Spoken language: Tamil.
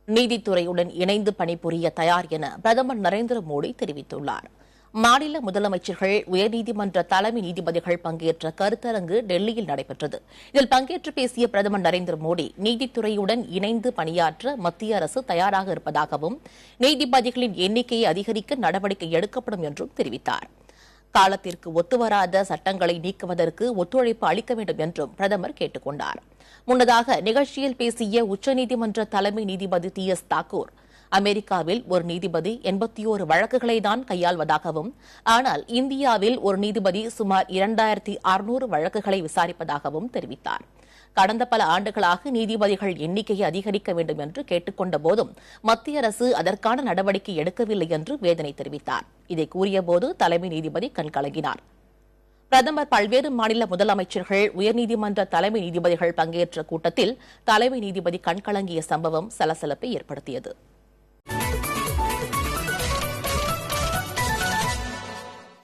நீதித்துறையுடன் இணைந்து பணிபுரிய தயார் என பிரதமர் நரேந்திர மோடி தெரிவித்துள்ளார். மாநில முதலமைச்சர்கள், உயர்நீதிமன்ற தலைமை நீதிபதிகள் பங்கேற்ற கருத்தரங்கு டெல்லியில் நடைபெற்றது. இதில் பங்கேற்று பேசிய பிரதமர் நரேந்திர மோடி, நீதித்துறையுடன் இணைந்து பணியாற்ற மத்திய அரசு தயாராக இருப்பதாகவும், நீதிபதிகளின் எண்ணிக்கையை அதிகரிக்க நடவடிக்கை எடுக்கப்படும் என்றும் தெரிவித்தார். காலத்திற்கு ஒத்துவராத சட்டங்களை நீக்குவதற்கு ஒத்துழைப்பு அளிக்க வேண்டும் என்றும் பிரதமர் கேட்டுக் கொண்டார். முன்னதாக நிகழ்ச்சியில் பேசிய உச்சநீதிமன்ற தலைமை நீதிபதி டி.எஸ். தாக்கூர், அமெரிக்காவில் ஒரு நீதிபதி 81 வழக்குகளை தான் கையாள்வதாகவும், ஆனால் இந்தியாவில் ஒரு நீதிபதி சுமார் 2600 வழக்குகளை விசாரிப்பதாகவும் தெரிவித்தார். கடந்த பல ஆண்டுகளாக நீதிபதிகள் எண்ணிக்கையை அதிகரிக்க வேண்டும் என்று கேட்டுக் கொண்ட போதும் மத்திய அரசு அதற்கான நடவடிக்கை எடுக்கவில்லை என்று வேதனை தெரிவித்தார். இதை கூறியபோது தலைமை நீதிபதி கண்கலங்கினார். பிரதமர் பல்வேறு மாநில முதலமைச்சர்கள், உயர்நீதிமன்ற தலைமை நீதிபதிகள் பங்கேற்ற கூட்டத்தில் தலைமை நீதிபதி கண்கலங்கிய சம்பவம் சலசலப்பை ஏற்படுத்தியது.